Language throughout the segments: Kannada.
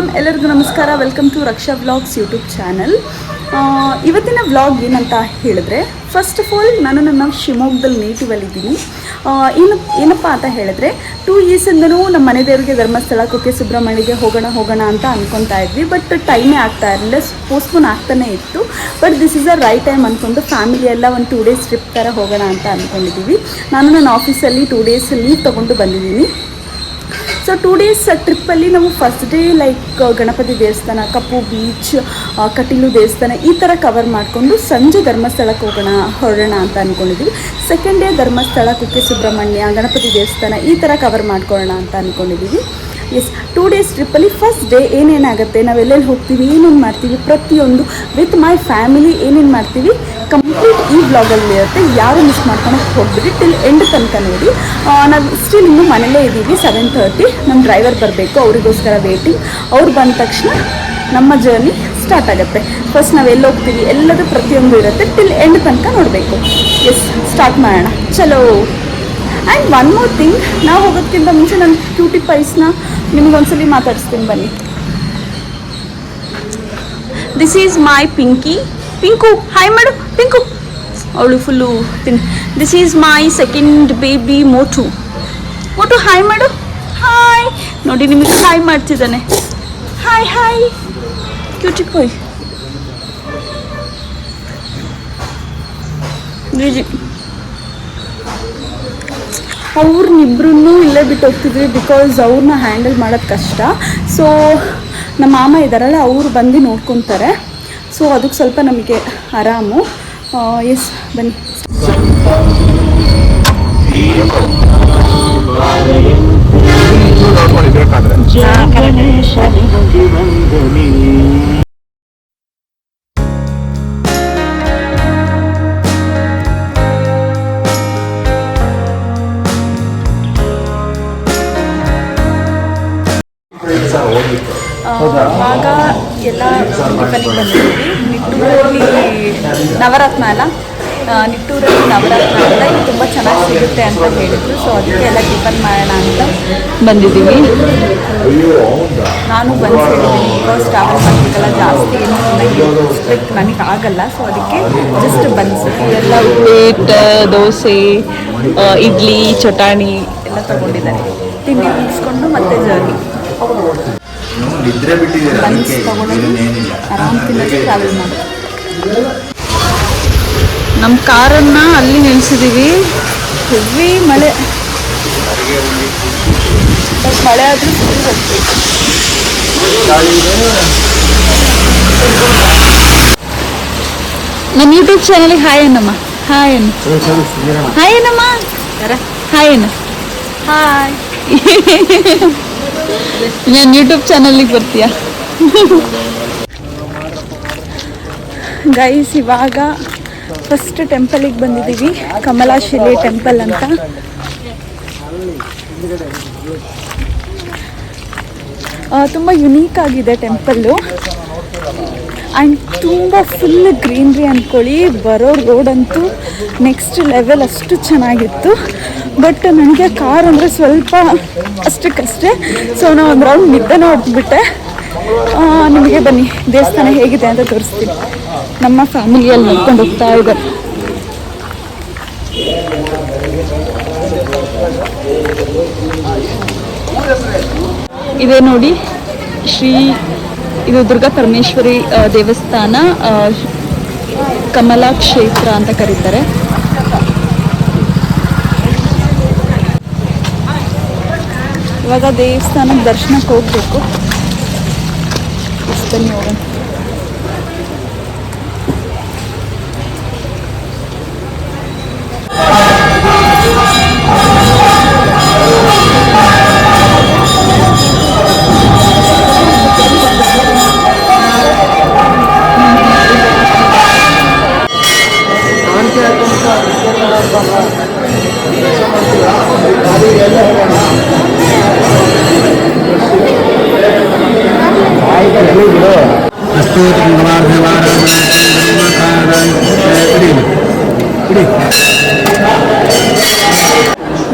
ಮ್ಯಾಮ್, ಎಲ್ಲರಿಗೂ ನಮಸ್ಕಾರ. Welcome to Raksha vlogs YouTube channel. ಇವತ್ತಿನ ವ್ಲಾಗ್ ಏನಂತ ಹೇಳಿದ್ರೆ, ಫಸ್ಟ್ ಆಫ್ ಆಲ್ ನಾನು ನನ್ನ ಶಿವಮೊಗ್ಗದಲ್ಲಿ ನೇಟಿವಲ್ಲಿದ್ದೀನಿ. ಏನಪ್ಪ ಅಂತ ಹೇಳಿದ್ರೆ 2 ಇಯರ್ಸಿಂದನೂ ನಮ್ಮ ಮನೆ ದೇವರಿಗೆ ಧರ್ಮಸ್ಥಳ ಕುಕ್ಕೆ ಸುಬ್ರಹ್ಮಣ್ಯಗೆ ಹೋಗೋಣ ಅಂತ ಅಂದ್ಕೊತಾ ಇದ್ವಿ. ಬಟ್ ಟೈಮೇ ಆಗ್ತಾ ಇರಲಿಲ್ಲ, ಪೋಸ್ಟ್ಪೋನ್ ಆಗ್ತಾನೆ ಇತ್ತು. But this is the right time ಅಂದ್ಕೊಂಡು ಫ್ಯಾಮಿಲಿ ಎಲ್ಲ ಒಂದು 2 ಡೇಸ್ ಟ್ರಿಪ್ ಥರ ಹೋಗೋಣ ಅಂತ ಅಂದ್ಕೊಂಡಿದ್ದೀವಿ. ನಾನು ನನ್ನ ಆಫೀಸಲ್ಲಿ 2 ಡೇಸ್ ಲೀವ್ ತೊಗೊಂಡು ಬಂದಿದ್ದೀನಿ. ಸೊ 2 ಡೇಸ್ ಟ್ರಿಪ್ಪಲ್ಲಿ ನಾವು ಫಸ್ಟ್ ಡೇ ಲೈಕ್ ಗಣಪತಿ ದೇವಸ್ಥಾನ, ಕಪ್ಪು ಬೀಚ್, ಕಟೀಲು ದೇವಸ್ಥಾನ ಈ ಥರ ಕವರ್ ಮಾಡಿಕೊಂಡು ಸಂಜೆ ಧರ್ಮಸ್ಥಳಕ್ಕೆ ಹೊರಡೋಣ ಅಂತ ಅಂದ್ಕೊಂಡಿದ್ದೀವಿ. ಸೆಕೆಂಡ್ ಡೇ ಧರ್ಮಸ್ಥಳ, ಕುಕ್ಕೆ ಸುಬ್ರಹ್ಮಣ್ಯ, ಗಣಪತಿ ದೇವಸ್ಥಾನ ಈ ಥರ ಕವರ್ ಮಾಡ್ಕೊಳ್ಳೋಣ ಅಂತ ಅಂದ್ಕೊಂಡಿದ್ದೀವಿ. ಎಸ್, 2 ಡೇಸ್ ಟ್ರಿಪ್ಪಲ್ಲಿ ಫಸ್ಟ್ ಡೇ ಏನೇನಾಗುತ್ತೆ, ನಾವೆಲ್ಲೆಲ್ಲಿ ಹೋಗ್ತೀವಿ, ಏನೇನು ಮಾಡ್ತೀವಿ, ಪ್ರತಿಯೊಂದು ವಿತ್ ಮೈ ಫ್ಯಾಮಿಲಿ ಏನೇನು ಮಾಡ್ತೀವಿ ಕಂಪ್ಲೀಟ್ ಈ ಬ್ಲಾಗಲ್ಲಿ ಇರುತ್ತೆ. ಯಾರು ಮಿಸ್ ಮಾಡ್ಕೊಂಡು ಹೋಗ್ಬಿಟ್ಟು ಟಿಲ್ ಎಂಡ್ ತನಕ ನೋಡಿ. ನಾವು ಸ್ಟಿಲ್ ಇನ್ನೂ ಮನೇಲೇ ಇದ್ದೀವಿ. 7:30 ನಮ್ಮ ಡ್ರೈವರ್ ಬರಬೇಕು, ಅವರಿಗೋಸ್ಕರ ವೇಟಿಂಗ್. ಅವ್ರು ಬಂದ ತಕ್ಷಣ ನಮ್ಮ ಜರ್ನಿ ಸ್ಟಾರ್ಟ್ ಆಗುತ್ತೆ. ಫಸ್ಟ್ ನಾವು ಎಲ್ಲಿ ಹೋಗ್ತೀವಿ ಎಲ್ಲದೂ ಪ್ರತಿಯೊಂದು ಇರುತ್ತೆ, ಟಿಲ್ ಎಂಡ್ ತನಕ ನೋಡಬೇಕು. ಎಸ್, ಸ್ಟಾರ್ಟ್ ಮಾಡೋಣ, ಚಲೋ. ಆ್ಯಂಡ್ ಒನ್ ಮೋರ್ ಥಿಂಗ್, ನಾವು ಹೋಗೋದಕ್ಕಿಂತ ಮುಂಚೆ ನನ್ನ ಕ್ಯೂಟಿ ಪೈಸ್ನ ನಿಮಗೊಂದ್ಸಲಿ ಮಾತಾಡಿಸ್ತೀನಿ ಬನ್ನಿ. This is my Pinky. Pinku, hi ಮಾಡು ಪಿಂಕು. ಅವಳು full this is my second baby Motu. Hi ಮಾಡು. ಹಾಯ್ ನೋಡಿ, ನಿಮಗೆ ಹಾಯ್ ಮಾಡ್ತಿದ್ದಾನೆ. Hi hi cutie bye. ಅವ್ರನ್ನಿಬ್ರೂ ಇಲ್ಲೇ ಬಿಟ್ಟು ಹೋಗ್ತಿದ್ವಿ, ಬಿಕಾಸ್ ಅವ್ರನ್ನ ಹ್ಯಾಂಡಲ್ ಮಾಡೋದು ಕಷ್ಟ. ಸೊ ನಮ್ಮ ಮಾಮ ಇದ್ದಾರಲ್ಲ, ಅವರು ಬಂದು ನೋಡ್ಕೊತಾರೆ. ಸೊ ಅದಕ್ಕೆ ಸ್ವಲ್ಪ ನಮಗೆ ಆರಾಮು. ಎಸ್, ಬನ್ನಿ. ಇವಾಗ ಎಲ್ಲ ಟಿಫನಿಗೆ ಬಂದಿದ್ದೀವಿ. ನಿಟ್ಟೂರಲ್ಲಿ ನವರತ್ನ ಅಲ್ಲ, ನಿಟ್ಟೂರಲ್ಲಿ ನವರತ್ನ ಅಂತ ಇದು ತುಂಬ ಚೆನ್ನಾಗಿ ಸಿಗುತ್ತೆ ಅಂತ ಹೇಳಿದ್ರು. ಸೊ ಅದಕ್ಕೆ ಎಲ್ಲ ಟಿಫನ್ ಮಾಡೋಣ ಅಂತ ಬಂದಿದ್ದೀವಿ. ನಾನು ಬಂದ್ಬಿಟ್ಟಿದ್ದೀನಿ, ಬಿಕಾಸ್ ಟ್ರಾವೆಲ್ ಮಾಡಬೇಕಲ್ಲ, ಜಾಸ್ತಿ ಏನು ಸ್ಟ್ರಿಕ್ಟ್ ನನಗೆ ಆಗಲ್ಲ. ಸೊ ಅದಕ್ಕೆ ಜಸ್ಟ್ ಬನ್ಸಿ ಎಲ್ಲ ಪ್ಲೇಟ್, ದೋಸೆ, ಇಡ್ಲಿ, ಚಟಾಣಿ ಎಲ್ಲ ತೊಗೊಂಡಿದ್ದಾರೆ. ತಿಂಡಿ ಮುಗಿಸ್ಕೊಂಡು ಮತ್ತೆ ಜರ್ನಿ ಬನ್ಸ್ ತೊಗೊಂಡು ಆರಾಮ್ ತಿನ್ನೋದು ಟ್ರಾವೆಲ್ ಮಾಡಿ. ನಮ್ಮ ಕಾರನ್ನು ಅಲ್ಲಿ ನಿಲ್ಲಿಸಿದ್ದೀವಿ. ಹೆವಿ ಮಳೆ ಆದರೂ ನನ್ನ ಯೂಟ್ಯೂಬ್ ಚಾನಲಿಗೆ ಹಾಯ್ ಅನ್ನಮ್ಮ. ಹಾಯ್ ಅನ್ನಮ್ಮ. ಹಾಯ್ ಅನ್ನ. ಹಾಯ್. ನಾನು ಯೂಟ್ಯೂಬ್ ಚಾನಲಿಗೆ ಬರ್ತೀಯಾ ಗೈಸ್? ಇವಾಗ ಫಸ್ಟ್ ಟೆಂಪಲಿಗೆ ಬಂದಿದ್ದೀವಿ, ಕಮಲಾಶಿಲೆ ಟೆಂಪಲ್ ಅಂತ. ತುಂಬ ಯುನೀಕ್ ಆಗಿದೆ ಟೆಂಪಲ್ಲು. ಆ್ಯಂಡ್ ತುಂಬ ಫುಲ್ ಗ್ರೀನ್ರಿ ಅಂದ್ಕೊಳ್ಳಿ. ಬರೋ ರೋಡ್ ಅಂತೂ ನೆಕ್ಸ್ಟ್ ಲೆವೆಲ್, ಅಷ್ಟು ಚೆನ್ನಾಗಿತ್ತು. ಬಟ್ ನನಗೆ ಕಾರ್ ಅಂದರೆ ಸ್ವಲ್ಪ ಅಷ್ಟಕ್ಕಷ್ಟೇ. ಸೊ ನಾವು ಒಂದು ರೌಂಡ್ ನಿದ್ದೆನೂ ಹೊಡೆದ್ಬಿಟ್ಟೆ. ನಿಮಗೆ ಬನ್ನಿ ದೇವಸ್ಥಾನ ಹೇಗಿದೆ ಅಂತ ತೋರಿಸ್ತೀನಿ. ನಮ್ಮ ಫ್ಯಾಮಿಲಿಯಲ್ಲಿ ನೋಡ್ಕೊಂಡು ಹೋಗ್ತಾ ಇದ್ದಾರೆ. ಇದೇ ನೋಡಿ, ಇದು ದುರ್ಗಾ ಪರಮೇಶ್ವರಿ ದೇವಸ್ಥಾನ, ಕಮಲಾ ಕ್ಷೇತ್ರ ಅಂತ ಕರೀತಾರೆ. ಇವಾಗ ದೇವಸ್ಥಾನಕ್ಕೆ ದರ್ಶನಕ್ಕೆ ಹೋಗಬೇಕು. ಬನ್ನಿ ಹೋಗೋಣ.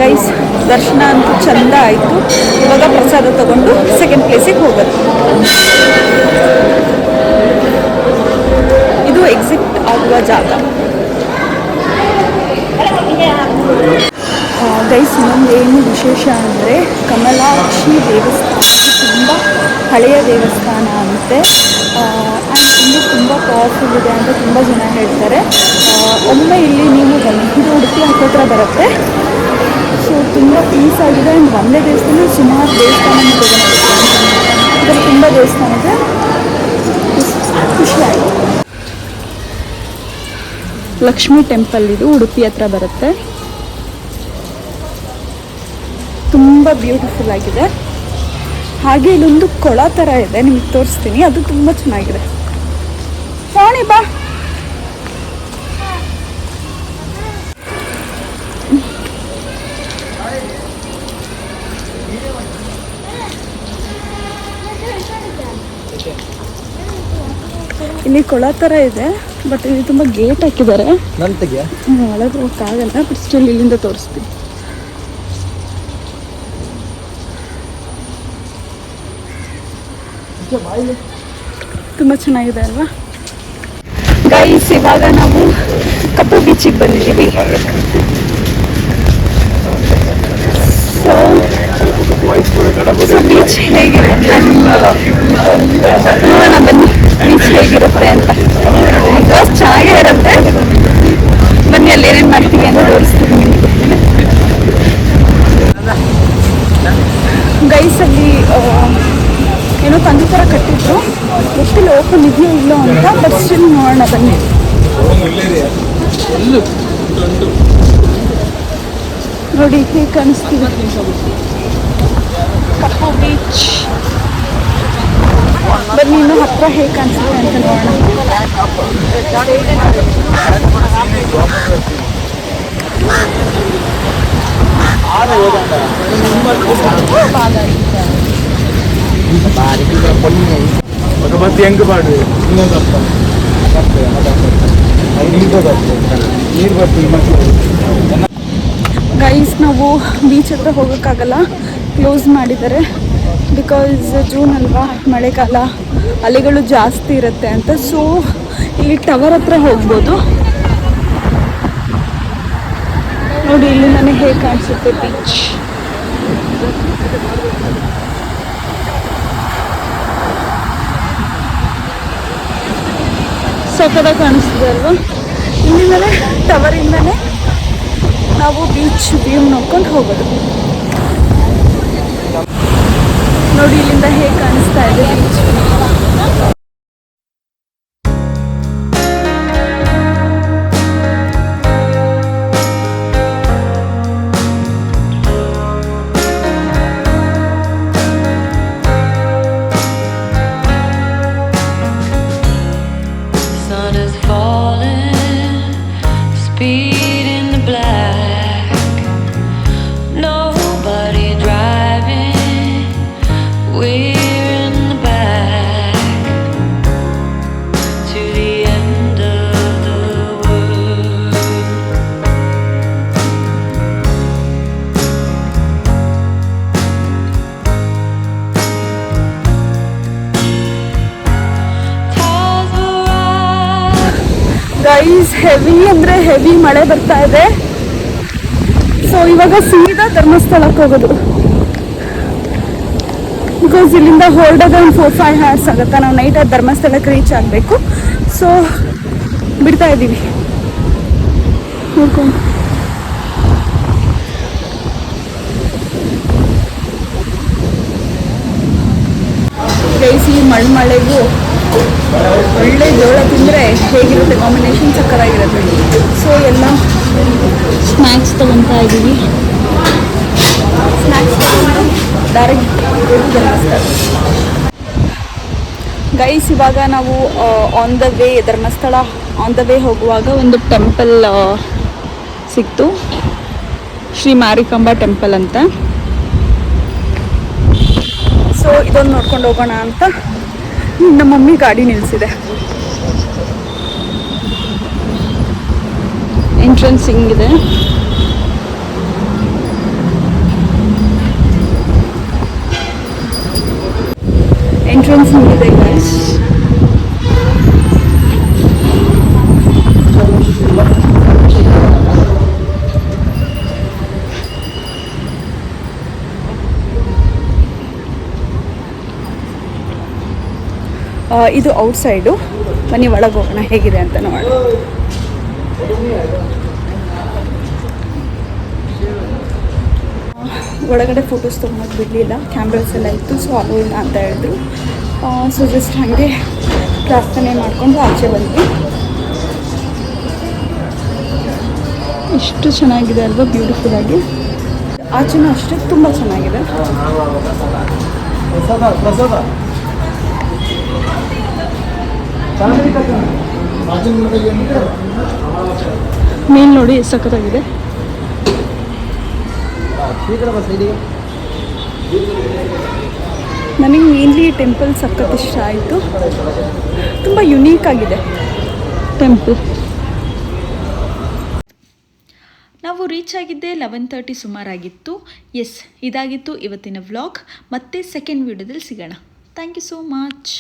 ಗೈಸ್, ದರ್ಶನ ಅಂತೂ ಚಂದ ಆಯಿತು. ಇವಾಗ ಪ್ರಸಾದ ತಗೊಂಡು ಸೆಕೆಂಡ್ ಪ್ಲೇಸಿಗೆ ಹೋಗೋದು. ಹಳೆಯ ದೇವಸ್ಥಾನ ಅಂತೆ. ಆ್ಯಂಡ್ ತುಂಬ ಪವರ್ಫುಲ್ ಇದೆ ಅಂತ ತುಂಬ ಜನ ಹೇಳ್ತಾರೆ. ಒಮ್ಮೆ ಇಲ್ಲಿ ನೀವು ಬನ್ನಿ, ಇದು ಉಡುಪಿ ಹತ್ತಿರ ಬರುತ್ತೆ. ಸೊ ತುಂಬ ಪೀಸ್ ಆಗಿದೆ. ಆ್ಯಂಡ್ ಒಂದೇ ದೇವಸ್ಥಾನ ಸುಮಾರು ದೇವಸ್ಥಾನ ಇದರಲ್ಲಿ ತುಂಬ ದೇವಸ್ಥಾನ ಇದೆ. ಖುಷಿ ಆಯಿತು. ಲಕ್ಷ್ಮೀ ಟೆಂಪಲ್ ಇದು ಉಡುಪಿ ಹತ್ರ ಬರುತ್ತೆ. ತುಂಬ ಬ್ಯೂಟಿಫುಲ್ ಆಗಿದೆ. ಹಾಗೆ ಇಲ್ಲೊಂದು ಕೊಳ ಥರ ಇದೆ, ನಿಮಗೆ ತೋರಿಸ್ತೀನಿ. ಅದು ತುಂಬ ಚೆನ್ನಾಗಿದೆ. ಸೋಣಿ ಬಾ. ಇಲ್ಲಿ ಕೊಳ ಥರ ಇದೆ, ಬಟ್ ಇಲ್ಲಿ ತುಂಬ ಗೇಟ್ ಹಾಕಿದ್ದಾರೆ. ಒಳಗೆ ಹೋಗಕ್ಕಾಗಲ್ಲ, ಬಟ್ ಸ್ಟಿಲ್ ಇಲ್ಲಿಂದ ತೋರಿಸ್ತೀನಿ. ತುಂಬ ಚೆನ್ನಾಗಿದೆ ಅಲ್ವಾ ಗೈಸ್? ಇವಾಗ ನಾವು ಕಪ್ಪು ಬೀಚಿಗೆ ಬಂದಿದ್ದೀವಿ. ಸೊ ಬೀಚ್ ಹೇಗಿರುತ್ತೆ ನೋಡೋಣ ಬನ್ನಿ. ಬೀಚ್ ಹೇಗಿರುತ್ತೆ ಅಂತ ಚೆನ್ನಾಗೇ ಇರುತ್ತೆ. ಬನ್ನಿ, ಅಲ್ಲಿ ಏನೇನು ಮಾಡ್ತೀವಿ ಅಂತ ತೋರಿಸ್ತೀನಿ ಗೈಸ್. ಅಲ್ಲಿ ಏನೋ ತಂದು ಥರ ಕಟ್ಟಿದ್ರು, ಗೊತ್ತಿಲ್ಲ ಓಪನ್ ಇದೆಯೋ ಇಲ್ಲೋ ಅಂತ, ಬಟ್ ಸ್ಟಿಲ್ ನೋಡೋಣ ಬನ್ನಿ. ನೋಡಿ ಹೇಗೆ ಕಾಣಿಸ್ತೀವಿ ಕಪ್ಪು ಬೀಚ್. ಬನ್ನಿ ಇನ್ನೂ ಹತ್ರ ಹೇಗೆ ಕಾಣಿಸುತ್ತೆ ಅಂತ ನೋಡೋಣ. ಗೈಸ್, ನಾವು ಬೀಚ್ ಹತ್ರ ಹೋಗೋಕ್ಕಾಗಲ್ಲ, ಕ್ಲೋಸ್ ಮಾಡಿದ್ದಾರೆ. ಬಿಕಾಸ್ ಜೂನ್ ಅಲ್ವಾ, ಮಳೆಗಾಲ, ಅಲೆಗಳು ಜಾಸ್ತಿ ಇರುತ್ತೆ ಅಂತ. ಸೊ ಇಲ್ಲಿ ಟವರ್ ಹತ್ರ ಹೋಗ್ಬೋದು. ನೋಡಿ ಇಲ್ಲಿ ನನಗೆ ಹೇಗೆ ಕಾಣಿಸುತ್ತೆ ಬೀಚ್. ಸಖತ್ತಾಗಿ ಕಾಣಿಸ್ತಿದೆ ಅಲ್ವಾ? ಇಲ್ಲಿಂದಲೇ ಟವರಿಂದನೇ ನಾವು ಬೀಚ್ ವ್ಯೂ ನೋಡ್ಕೊಂಡು ಹೋಗೋದು. ನೋಡಿ ಇಲ್ಲಿಂದ ಹೇಗೆ ಕಾಣಿಸ್ತಾ ಇದೆ ಬೀಚ್. ಗೈಸ್, ಹೆವಿ ಅಂದರೆ ಹೆವಿ ಮಳೆ ಬರ್ತಾ ಇದೆ. ಸೊ ಇವಾಗ ಸೀದಾ ಧರ್ಮಸ್ಥಳಕ್ಕೆ ಹೋಗೋದು. ಬಿಕಾಸ್ ಇಲ್ಲಿಂದ ಹೊರಡೋದ ಒಂದು 4-5 hours ಆಗುತ್ತೆ. ನಾವು ನೈಟ್ ಅದು ಧರ್ಮಸ್ಥಳಕ್ಕೆ ರೀಚ್ ಆಗಬೇಕು. ಸೊ ಬಿಡ್ತಾ ಇದ್ದೀವಿ ನೋಡ್ಕೊಂಡು. ಗೈಸ್, ಈ ಮಳೆಗೂ ಒಳ್ಳೆ ಜೋಳ ತಿಂದರೆ ಹೇಗಿರುತ್ತೆ ಕಾಂಬಿನೇಷನ್, ಸಕ್ಕತ್ತಾಗಿರುತ್ತೆ. ಸೊ ಎಲ್ಲ ಸ್ನ್ಯಾಕ್ಸ್ ತೊಗೊತಾ ಇದ್ದೀವಿ. Snacks direct guys. ಇವಾಗ ನಾವು on the way Dharmasthala on the way ಹೋಗುವಾಗ ಒಂದು ಟೆಂಪಲ್ ಸಿಕ್ತು, ಶ್ರೀ ಮಾರಿಕಾಂಬಾ ಟೆಂಪಲ್ ಅಂತ. ಸೊ ಇದೊಂದು ನೋಡ್ಕೊಂಡು ಹೋಗೋಣ ಅಂತ ನಮ್ಮ ಮಮ್ಮಿ ಗಾಡಿ ನಿಲ್ಲಿಸಿದೆ. ಎಂಟ್ರೆನ್ಸ್ ಹಿಂಗಿದೆ. ಎಂಟ್ರೆನ್ಸ್ ಹಿಂಗಿದೆ ಗೈಸ್. ಇದು ಔಟ್ಸೈಡು. ಬನ್ನಿ ಒಳಗೆ ಹೋಗೋಣ ಹೇಗಿದೆ ಅಂತ ನೋಡೋಣ. ಒಳಗಡೆ ಫೋಟೋಸ್ ತೊಗೊಳಕ್ಕೆ ಬಿಡಲಿಲ್ಲ, ಕ್ಯಾಮ್ರಾಸ್ ಎಲ್ಲ ಇತ್ತು, ಸೊ ಅಲೋ ಇಲ್ಲ ಅಂತ ಹೇಳಿದ್ರು. ಸೊ ಜಸ್ಟ್ ಹಾಗೆ ಪ್ರಾರ್ಥನೆ ಮಾಡಿಕೊಂಡು ಆಚೆ ಬಂದ್ವಿ. ಎಷ್ಟು ಚೆನ್ನಾಗಿದೆ ಅಲ್ವಾ, ಬ್ಯೂಟಿಫುಲ್ಲಾಗಿ. ಆಚೆನೂ ಅಷ್ಟೇ ತುಂಬ ಚೆನ್ನಾಗಿದೆ. ಮೇಲ್ ನೋಡಿ ಎಷ್ಟು ಸಖತ್ತಾಗಿದೆ. ನನಗೆ ಮೇನ್ಲಿ ಟೆಂಪಲ್ ಸಖತ್ ಇಷ್ಟ ಆಯಿತು. ತುಂಬ ಯುನೀಕ್ ಆಗಿದೆ ಟೆಂಪಲ್. ನಾವು ರೀಚ್ ಆಗಿದ್ದೆ 11:30 ಸುಮಾರಾಗಿತ್ತು. ಎಸ್, ಇದಾಗಿತ್ತು ಇವತ್ತಿನ ವ್ಲಾಗ್. ಮತ್ತೆ ಸೆಕೆಂಡ್ ವಿಡಿಯೋದಲ್ಲಿ ಸಿಗೋಣ. Thank you so much.